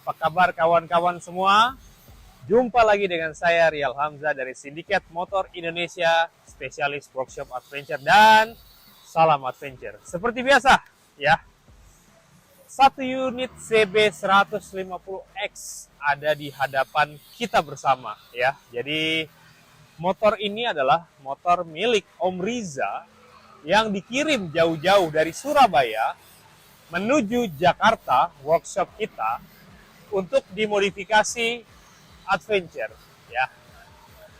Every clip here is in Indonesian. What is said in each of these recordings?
Apa kabar kawan-kawan semua? Jumpa lagi dengan saya Rial Hamzah dari Sindiket Motor Indonesia, spesialis workshop adventure dan salam adventure. Seperti biasa, ya. Satu unit CB150X ada di hadapan kita bersama, ya. Jadi motor ini adalah motor milik Om Riza yang dikirim jauh-jauh dari Surabaya menuju Jakarta, workshop kita, untuk dimodifikasi adventure, ya.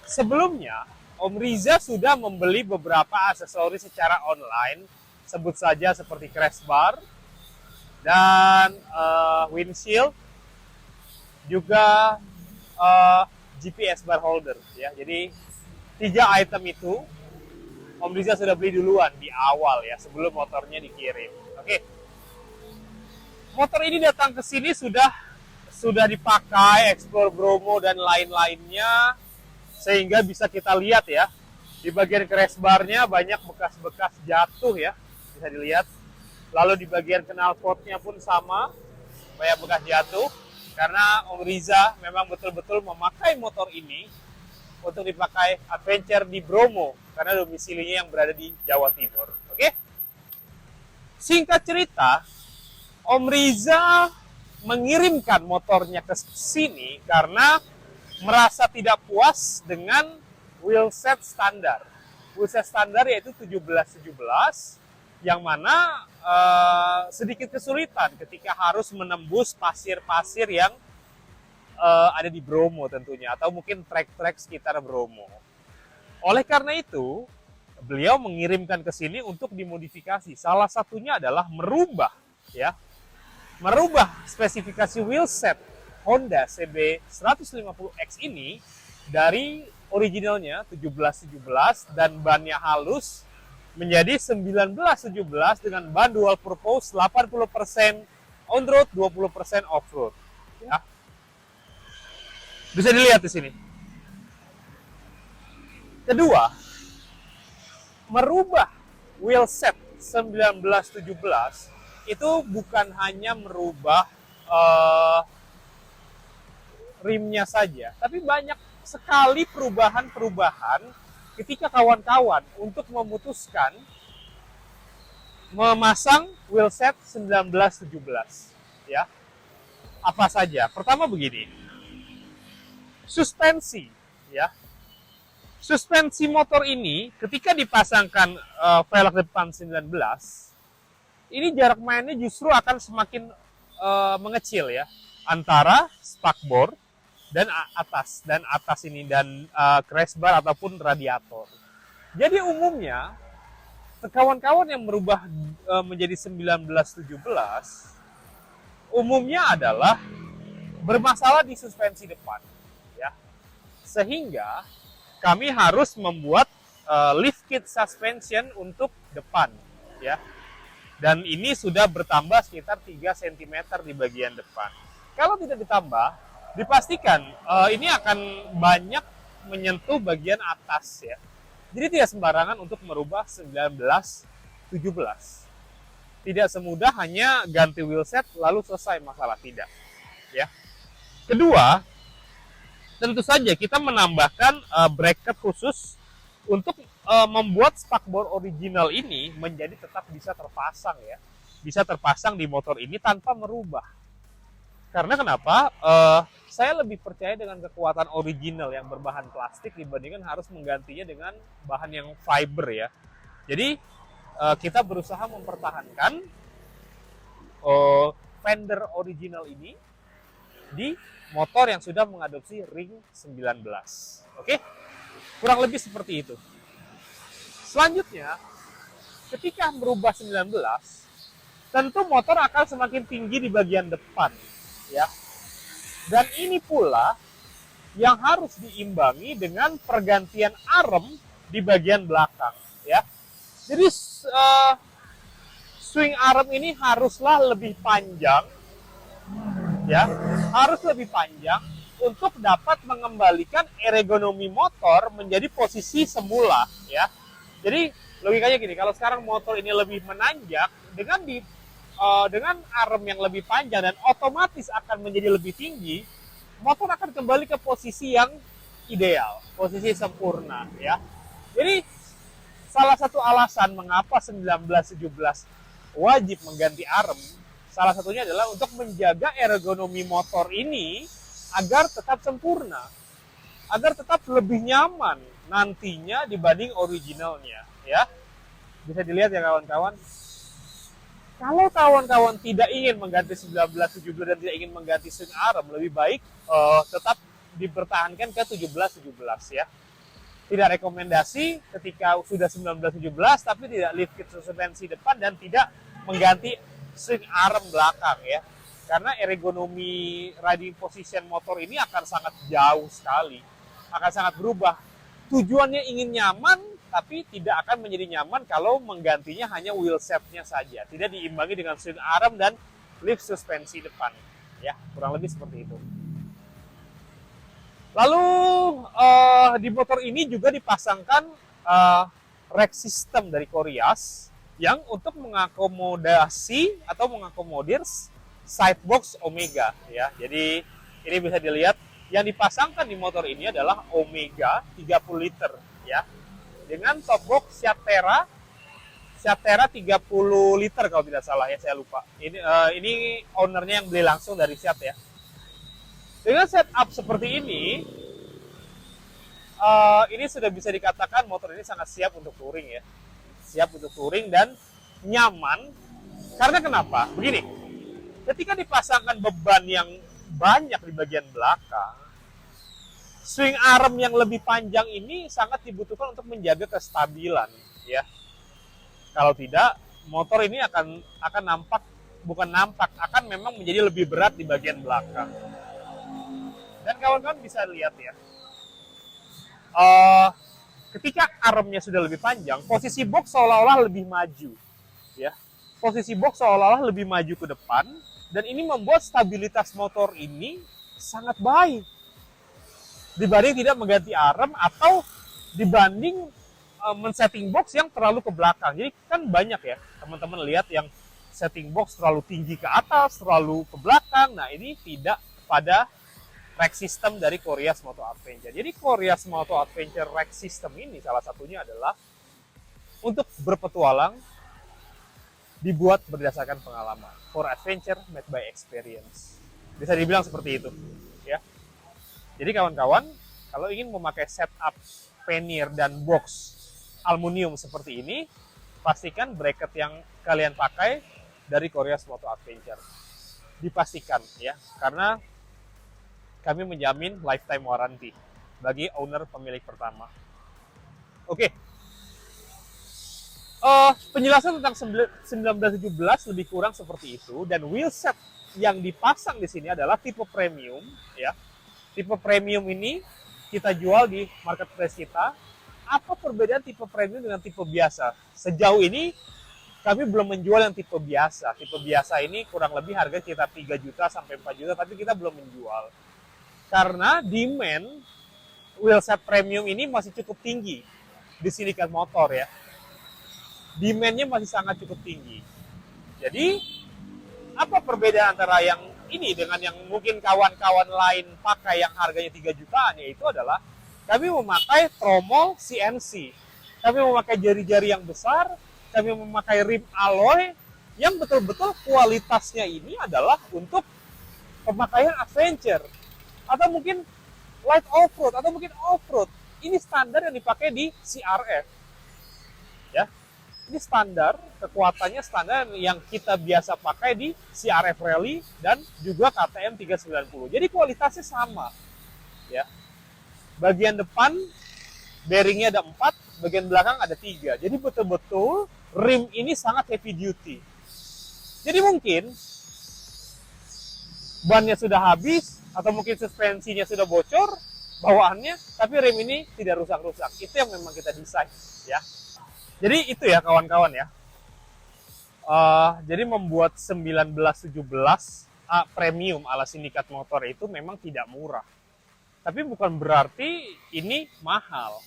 Sebelumnya, Om Riza sudah membeli beberapa aksesoris secara online, sebut saja seperti crash bar dan windshield, juga GPS bar holder, ya. Jadi 3 item itu Om Riza sudah beli duluan di awal, ya, sebelum motornya dikirim. Oke. Motor ini datang ke sini sudah dipakai, explore Bromo dan lain-lainnya, sehingga bisa kita lihat, ya, di bagian crash bar-nya banyak bekas-bekas jatuh, ya, bisa dilihat. Lalu di bagian knalpotnya pun sama, banyak bekas jatuh, karena Om Riza memang betul-betul memakai motor ini untuk dipakai adventure di Bromo, karena domisilinya yang berada di Jawa Timur. Oke? Singkat cerita, Om Riza mengirimkan motornya ke sini karena merasa tidak puas dengan wheelset standar. Wheelset standar yaitu 17-17, yang mana sedikit kesulitan ketika harus menembus pasir-pasir yang ada di Bromo tentunya, atau mungkin trek-trek sekitar Bromo. Oleh karena itu, beliau mengirimkan ke sini untuk dimodifikasi. Salah satunya adalah merubah spesifikasi wheelset Honda CB150X ini dari originalnya 17-17 dan bannya halus menjadi 19-17 dengan ban dual purpose 80% on-road, 20% off-road. Ya. Bisa dilihat di sini. Kedua, merubah wheelset 19-17 itu bukan hanya merubah rimnya saja, tapi banyak sekali perubahan-perubahan ketika kawan-kawan untuk memutuskan memasang wheelset 19-17, ya. Apa saja? Pertama begini, suspensi, ya. Suspensi motor ini ketika dipasangkan velg depan 19, ini jarak mainnya justru akan semakin mengecil, ya, antara spakbor dan atas ini dan crash bar ataupun radiator. Jadi umumnya kawan-kawan yang merubah menjadi 19-17 umumnya adalah bermasalah di suspensi depan, ya. Sehingga kami harus membuat lift kit suspension untuk depan, ya. Dan ini sudah bertambah sekitar 3 cm di bagian depan. Kalau tidak ditambah, dipastikan ini akan banyak menyentuh bagian atas, ya. Jadi tidak sembarangan untuk merubah 19-17. Tidak semudah hanya ganti wheelset lalu selesai masalah, tidak, ya. Kedua, tentu saja kita menambahkan bracket khusus untuk membuat spakbor original ini menjadi tetap bisa terpasang, ya. Bisa terpasang di motor ini tanpa merubah. Karena kenapa? Saya lebih percaya dengan kekuatan original yang berbahan plastik dibandingkan harus menggantinya dengan bahan yang fiber, ya. Jadi kita berusaha mempertahankan fender original ini di motor yang sudah mengadopsi ring 19. Oke? Kurang lebih seperti itu. Selanjutnya, ketika merubah 19, tentu motor akan semakin tinggi di bagian depan, ya. Dan ini pula yang harus diimbangi dengan pergantian arem di bagian belakang, ya. Jadi swing arm ini haruslah lebih panjang, ya, harus lebih panjang untuk dapat mengembalikan ergonomi motor menjadi posisi semula, ya. Jadi logikanya gini, kalau sekarang motor ini lebih menanjak, dengan dengan arm yang lebih panjang dan otomatis akan menjadi lebih tinggi, motor akan kembali ke posisi yang ideal, posisi sempurna ya. Jadi salah satu alasan mengapa 1917 wajib mengganti arm, salah satunya adalah untuk menjaga ergonomi motor ini agar tetap sempurna, agar tetap lebih nyaman nantinya dibanding originalnya ya. Bisa dilihat ya kawan-kawan. Kalau kawan-kawan tidak ingin mengganti 1917 dan tidak ingin mengganti swing arm, lebih baik tetap dipertahankan ke 1717 ya. Tidak rekomendasi ketika sudah 1917 tapi tidak lift kit suspensi depan dan tidak mengganti swing arm belakang ya. Karena ergonomi riding position motor ini akan sangat jauh sekali, akan sangat berubah. Tujuannya ingin nyaman, tapi tidak akan menjadi nyaman kalau menggantinya hanya wheel set-nya saja. Tidak diimbangi dengan swing arm dan lift suspensi depan. Ya, kurang lebih seperti itu. Lalu di motor ini juga dipasangkan rack system dari Koreas yang untuk mengakomodasi atau mengakomodir sidebox Omega ya. Jadi ini bisa dilihat yang dipasangkan di motor ini adalah Omega 30 liter ya. Dengan top box Shatera 30 liter kalau tidak salah ya, saya lupa. Ini ownernya yang beli langsung dari Shat ya. Dengan setup seperti ini sudah bisa dikatakan motor ini sangat siap untuk touring ya. Siap untuk touring dan nyaman. Karena kenapa? Begini, ketika dipasangkan beban yang banyak di bagian belakang, swing arm yang lebih panjang ini sangat dibutuhkan untuk menjaga kestabilan ya. Kalau tidak, motor ini akan akan memang menjadi lebih berat di bagian belakang. Dan kawan-kawan bisa lihat ya, ketika armnya sudah lebih panjang, posisi box seolah-olah lebih maju ya. Posisi box seolah-olah lebih maju ke depan, dan ini membuat stabilitas motor ini sangat baik dibanding tidak mengganti arm atau dibanding men-setting box yang terlalu ke belakang. Jadi kan banyak ya teman-teman lihat yang setting box terlalu tinggi ke atas, terlalu ke belakang. Nah ini tidak pada rack system dari Koreas Moto Adventure. Jadi Koreas Moto Adventure rack system ini salah satunya adalah untuk berpetualang, dibuat berdasarkan pengalaman. For adventure made by experience. Bisa dibilang seperti itu ya. Jadi kawan-kawan, kalau ingin memakai setup pannier dan box aluminium seperti ini, pastikan bracket yang kalian pakai dari Koreas Moto Adventure. Dipastikan ya, karena kami menjamin lifetime warranty bagi owner pemilik pertama. Oke. Penjelasan tentang 1917 lebih kurang seperti itu, dan wheelset yang dipasang di sini adalah tipe premium ya. Tipe premium ini kita jual di marketplace kita. Apa perbedaan tipe premium dengan tipe biasa? Sejauh ini kami belum menjual yang tipe biasa. Tipe biasa ini kurang lebih harga sekitar 3 juta sampai 4 juta, tapi kita belum menjual. Karena demand wheelset premium ini masih cukup tinggi di Sindikat Motor ya. Demand-nya masih sangat cukup tinggi. Jadi, apa perbedaan antara yang ini dengan yang mungkin kawan-kawan lain pakai yang harganya 3 jutaan? Yaitu adalah kami memakai tromol CNC. Kami memakai jari-jari yang besar, kami memakai rim alloy yang betul-betul kualitasnya ini adalah untuk pemakaian adventure. Atau mungkin light off-road, atau mungkin off-road. Ini standar yang dipakai di CRF. Ya. Ini standar, kekuatannya standar yang kita biasa pakai di CRF Rally dan juga KTM 390. Jadi kualitasnya sama. Ya. Bagian depan bearingnya ada 4, bagian belakang ada 3. Jadi betul-betul rim ini sangat heavy duty. Jadi mungkin bannya sudah habis atau mungkin suspensinya sudah bocor bawaannya, tapi rem ini tidak rusak-rusak. Itu yang memang kita desain ya. Jadi itu ya kawan-kawan ya. Jadi membuat 1917 premium ala Sindikat Motor itu memang tidak murah. Tapi bukan berarti ini mahal.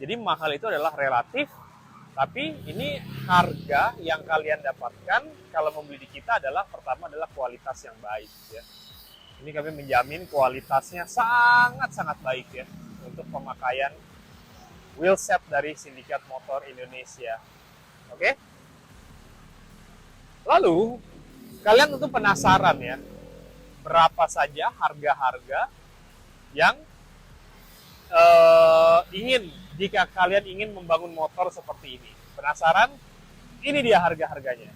Jadi mahal itu adalah relatif, Tapi ini harga yang kalian dapatkan kalau membeli di kita adalah pertama adalah kualitas yang baik ya. Ini kami menjamin kualitasnya sangat-sangat baik ya untuk pemakaian wheel set dari Sindikat Motor Indonesia. Oke? Lalu kalian tentu penasaran ya, berapa saja harga-harga yang jika kalian ingin membangun motor seperti ini. Penasaran? Ini dia harga-harganya.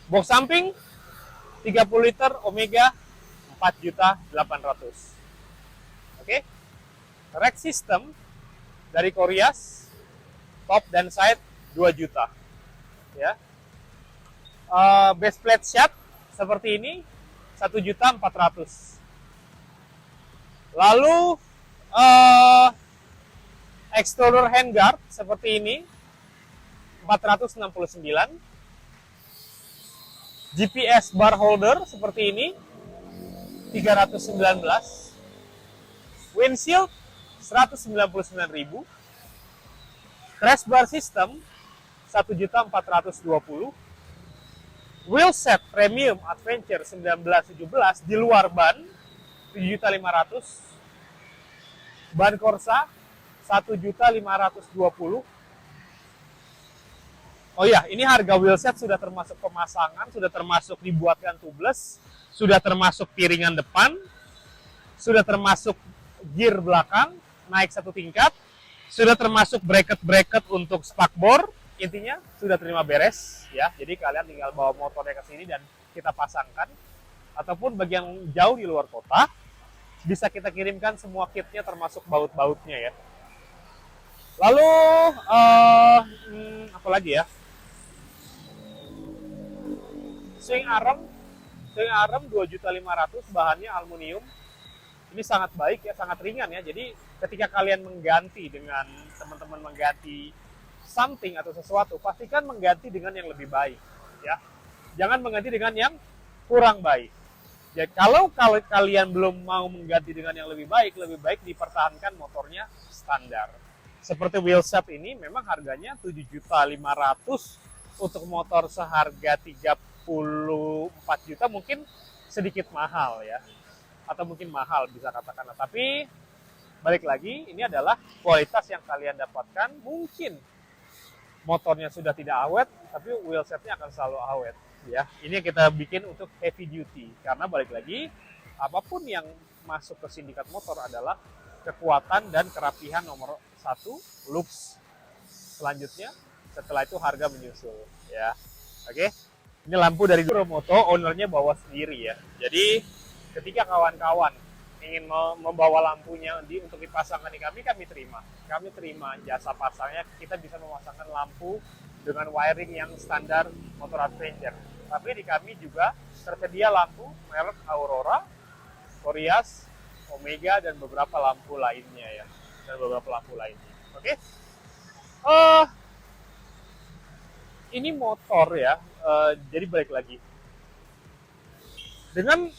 Box samping 30 liter Omega 4.800.000. Oke? Rack system dari Koreas top dan side 2 juta. Ya. Base plate shaft seperti ini 1.400.000. Lalu extruder handguard seperti ini 469. GPS bar holder seperti ini 319. Windshield 199.000. Crash bar system 1.420.000. Wheel set premium adventure 1917 di luar ban 7.500.000. Ban Corsa 1.520.000. Oh ya, ini harga wheelset sudah termasuk pemasangan, sudah termasuk dibuatkan tubeless, sudah termasuk piringan depan, sudah termasuk gear belakang naik 1 tingkat, sudah termasuk bracket-bracket untuk spakbor. Intinya sudah terima beres ya. Jadi kalian tinggal bawa motornya ke sini dan kita pasangkan, ataupun bagi yang jauh di luar kota bisa kita kirimkan semua kitnya termasuk baut-bautnya ya. Lalu apa lagi ya? Swing arm 2.500.000, bahannya aluminium. Ini sangat baik ya, sangat ringan ya. Jadi ketika kalian mengganti dengan teman-teman mengganti something atau sesuatu, pastikan mengganti dengan yang lebih baik ya. Jangan mengganti dengan yang kurang baik. Jadi kalau kalian belum mau mengganti dengan yang lebih baik dipertahankan motornya standar. Seperti wheel set ini memang harganya 7.500.000 untuk motor seharga 34 juta mungkin sedikit mahal ya. Atau mungkin mahal bisa katakan. Tapi balik lagi, ini adalah kualitas yang kalian dapatkan. Mungkin motornya sudah tidak awet, tapi wheel setnya akan selalu awet. Ya, ini kita bikin untuk heavy duty. Karena balik lagi, apapun yang masuk ke Sindikat Motor adalah kekuatan dan kerapihan nomor 1, looks. Selanjutnya, setelah itu harga menyusul. Ya, oke. Ini lampu dari Moto, ownernya bawa sendiri ya. Jadi ketika kawan-kawan ingin membawa lampunya untuk dipasangkan di kami terima. Kami terima jasa pasangnya. Kita bisa memasangkan lampu dengan wiring yang standar motor adventure. Tapi di kami juga tersedia lampu merek Aurora, Koreas, Omega, dan beberapa lampu lainnya ya. Oke. Ini motor ya. Jadi balik lagi. Dengan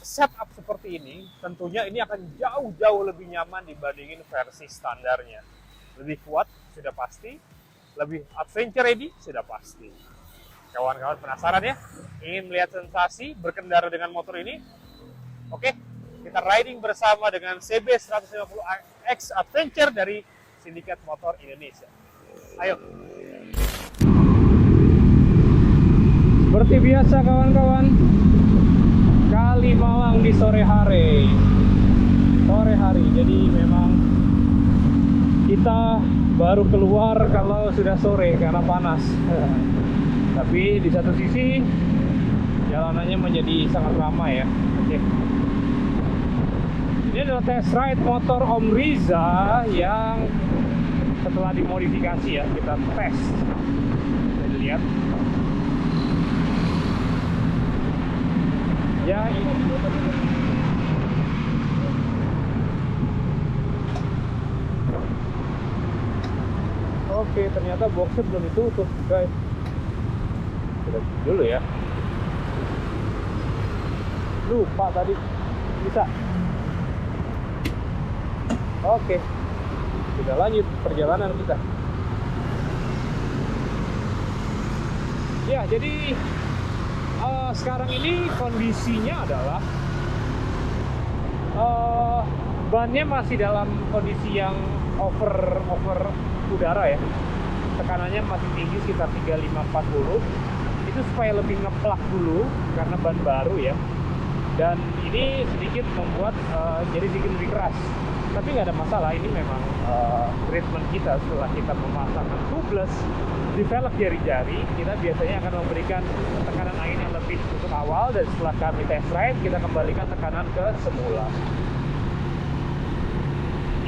setup seperti ini, tentunya ini akan jauh-jauh lebih nyaman dibandingin versi standarnya. Lebih kuat, sudah pasti. Lebih adventure ready, sudah pasti. Kawan-kawan penasaran ya? Ingin melihat sensasi berkendara dengan motor ini? Oke, kita riding bersama dengan CB 150X Adventure dari Sindikat Motor Indonesia. Ayo! Seperti biasa kawan-kawan, Kalimalang di sore hari. Jadi memang kita baru keluar kalau sudah sore karena panas. Tapi di satu sisi jalanannya menjadi sangat ramai ya. Oke. Ini adalah test ride motor Om Riza yang setelah dimodifikasi ya, kita tes. Bisa dilihat. Ya, ini oke, ternyata boxnya belum ditutup, guys. Kita dulu ya. Lupa tadi. Bisa. Oke. Kita lanjut perjalanan kita. Ya, jadi sekarang ini kondisinya adalah bannya masih dalam kondisi yang over udara ya. Tekanannya masih tinggi sekitar 35-40. Itu supaya lebih ngeplak dulu karena ban baru ya. Dan ini sedikit membuat jadi sedikit lebih keras. Tapi nggak ada masalah, ini memang treatment kita setelah kita memasangkan tubeless di velg jari-jari. Kita biasanya akan memberikan tekanan angin yang lebih untuk awal, dan setelah kami test ride kita kembalikan tekanan ke semula.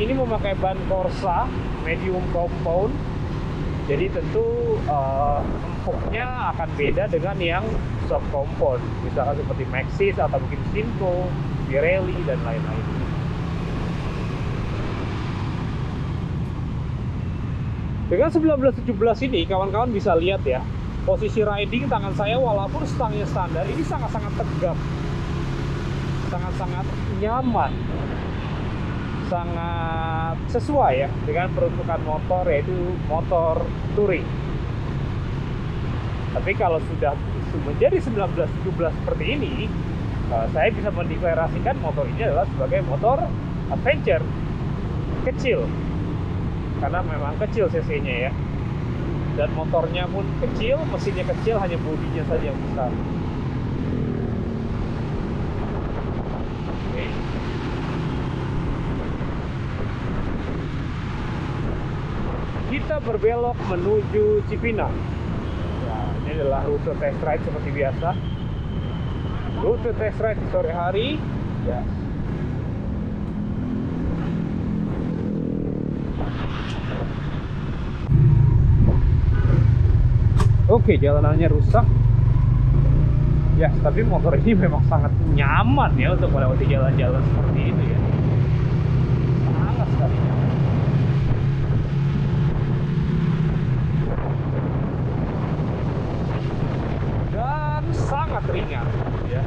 Ini memakai ban Corsa medium compound, jadi tentu empuknya akan beda dengan yang soft compound, misalkan seperti Maxxis atau mungkin Simco, Pirelli dan lain-lain. Dengan 1917 ini, kawan-kawan bisa lihat ya, posisi riding tangan saya walaupun stangnya standar, ini sangat-sangat tegap, sangat-sangat nyaman, sangat sesuai ya dengan peruntukan motor, yaitu motor touring. Tapi kalau sudah menjadi 1917 seperti ini, saya bisa mendeklarasikan motor ini adalah sebagai motor adventure kecil. Karena memang kecil cc-nya ya, dan motornya pun kecil, mesinnya kecil, hanya bodinya saja yang besar. Oke. Kita berbelok menuju Cipinang. Ya, ini adalah rute test ride seperti biasa. Rute test ride di sore hari. Ya. Oke, jalanannya rusak. Ya, tapi motor ini memang sangat nyaman ya untuk melewati jalan-jalan seperti itu ya. Sangat sekali nyaman. Dan sangat ringan ya.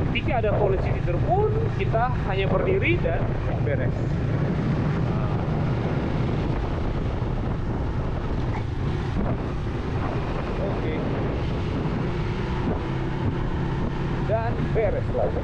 Ketika ada polisi tidur pun, kita hanya berdiri dan beres. Oke. Dan beres lagi.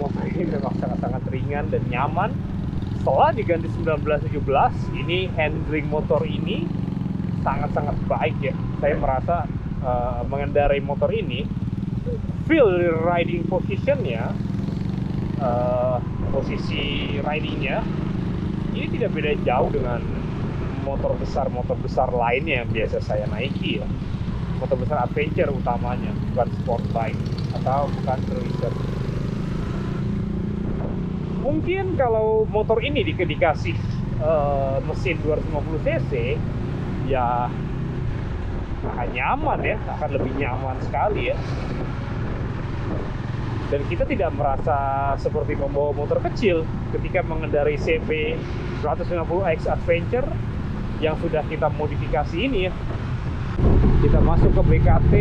Motor ini memang sangat-sangat ringan dan nyaman. Setelah diganti 1917, ini handling motor ini sangat-sangat baik ya. Saya merasa mengendarai motor ini, feel riding positionnya, posisi ridingnya, ini tidak beda jauh dengan motor besar lainnya yang biasa saya naiki ya. Motor besar adventure utamanya, bukan sport bike atau bukan cruiser. Mungkin kalau motor ini dikasih mesin 250 cc, ya akan nyaman ya, akan lebih nyaman sekali ya. Dan kita tidak merasa seperti membawa motor kecil ketika mengendarai CB 150X Adventure yang sudah kita modifikasi ini ya. Kita masuk ke BKT,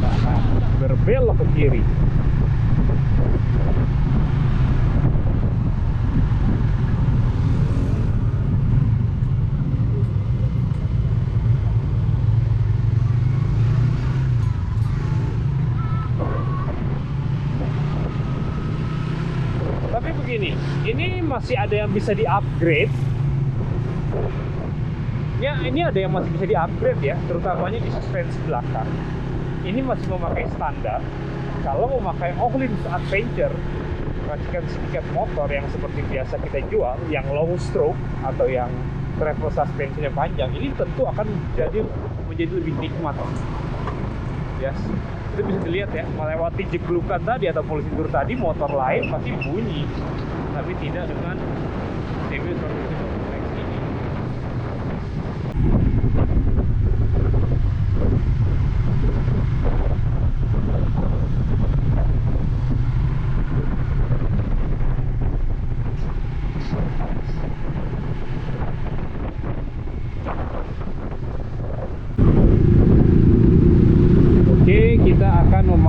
nah, berbelok ke kiri. Tapi begini, ini masih ada yang bisa di-upgrade. Ya, ini ada yang masih bisa di-upgrade ya, terutamanya di suspensi belakang. Ini masih memakai standar. Kalau memakai Öhlins Adventure, racikan sindikat motor yang seperti biasa kita jual, yang long stroke atau yang travel suspensinya panjang, ini tentu akan menjadi lebih nikmat. Yes. Itu bisa dilihat ya, melewati jeglukan tadi atau polisi tidur tadi, motor lain pasti bunyi, tapi tidak dengan CB 150X ini.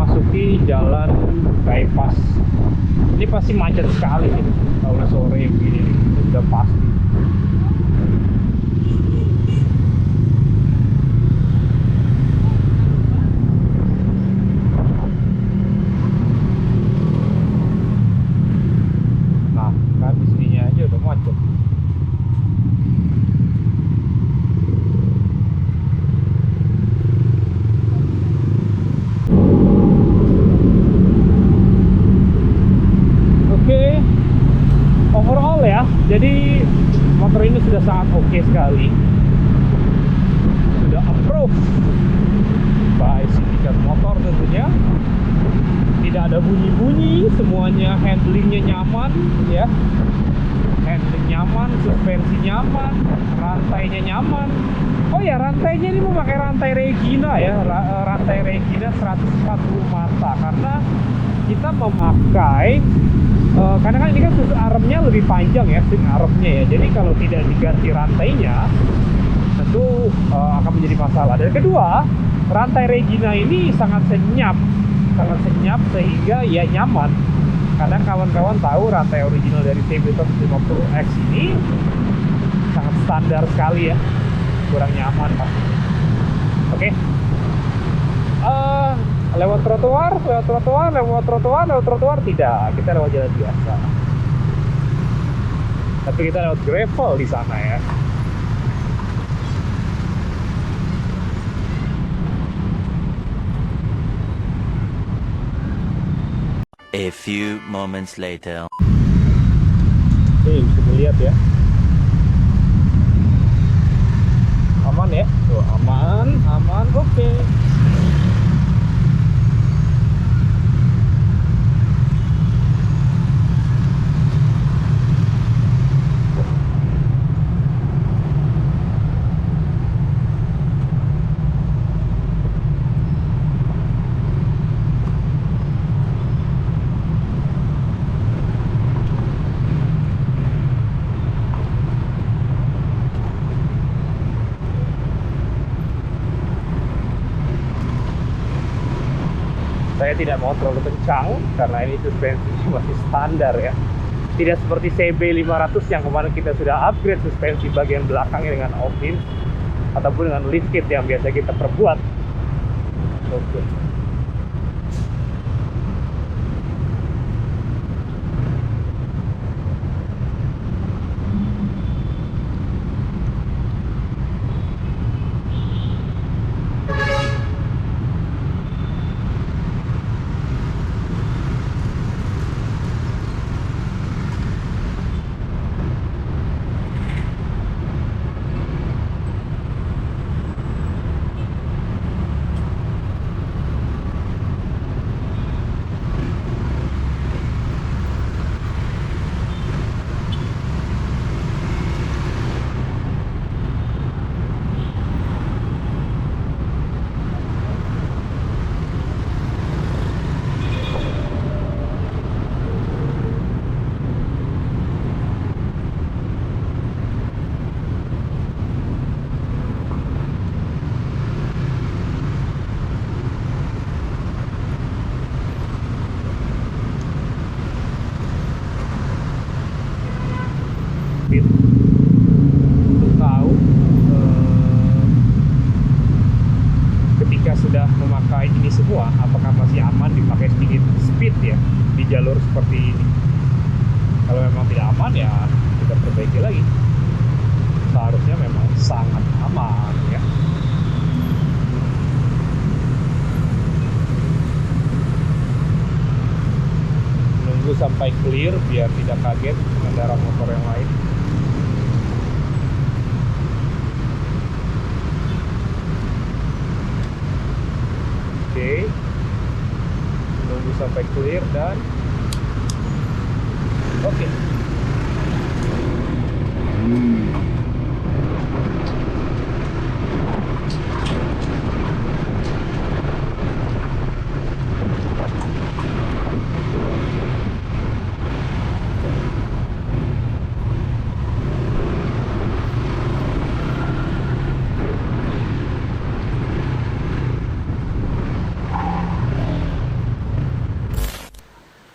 memasuki jalan bypass. Ini pasti macet sekali nih kalau sore begini nih, udah pasti. Nah, kan di sininya aja udah macet. Oke, overall ya, jadi motor ini sudah sangat oke sekali, sudah approved by Sindikat Motor tentunya. Tidak ada bunyi-bunyi, semuanya handlingnya nyaman ya, handling nyaman, suspensi nyaman, rantainya nyaman. Oh ya, rantainya ini memakai rantai Regina ya, rantai Regina 140 mata, karena kita memakai karena kan ini kan susu armnya lebih panjang ya, swing armnya ya. Jadi kalau tidak diganti rantainya, tentu akan menjadi masalah. Dan kedua, rantai Regina ini sangat senyap sehingga ya nyaman. Karena kawan-kawan tahu rantai original dari CB 150X ini sangat standar sekali ya, kurang nyaman pasti. Oke. Lewat trotoar tidak, kita lewat jalan biasa. Tapi kita lewat gravel di sana ya. A few moments later. Oke, bisa dilihat ya. Aman ya? Tuh, aman, oke. Saya tidak mau terlalu kencang karena ini suspensi masih standar ya. Tidak seperti CB 500 yang kemarin kita sudah upgrade suspensi bagian belakangnya dengan off-hinge ataupun dengan lift kit yang biasa kita perbuat. Oke. Untuk tahu ketika sudah memakai ini semua, apakah masih aman dipakai sedikit speed ya di jalur seperti ini. Kalau memang tidak aman ya kita perbaiki lagi. Seharusnya memang sangat aman ya. Menunggu sampai clear biar tidak kaget pengendara motor yang lain. Oke, menunggu sampai clear dan oke.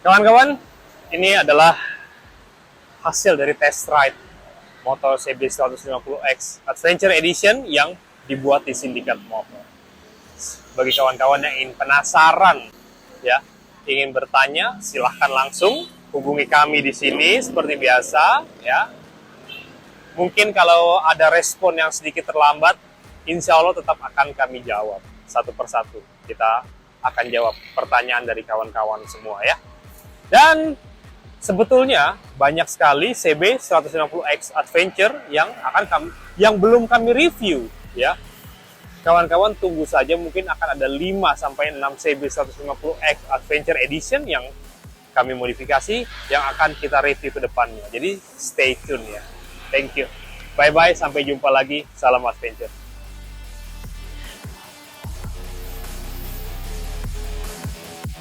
Kawan-kawan, ini adalah hasil dari test ride motor CB 150X Adventure Edition yang dibuat di Sindikat Motor. Bagi kawan-kawan yang ingin penasaran, ya, ingin bertanya, silahkan langsung hubungi kami di sini seperti biasa, ya. Mungkin kalau ada respon yang sedikit terlambat, insya Allah tetap akan kami jawab satu persatu. Kita akan jawab pertanyaan dari kawan-kawan semua, ya. Dan sebetulnya banyak sekali CB 150X Adventure yang belum kami review, ya. Kawan-kawan tunggu saja, mungkin akan ada 5 sampai 6 CB 150X Adventure Edition yang kami modifikasi yang akan kita review ke depannya. Jadi stay tune ya. Thank you. Bye bye, sampai jumpa lagi. Salam adventure.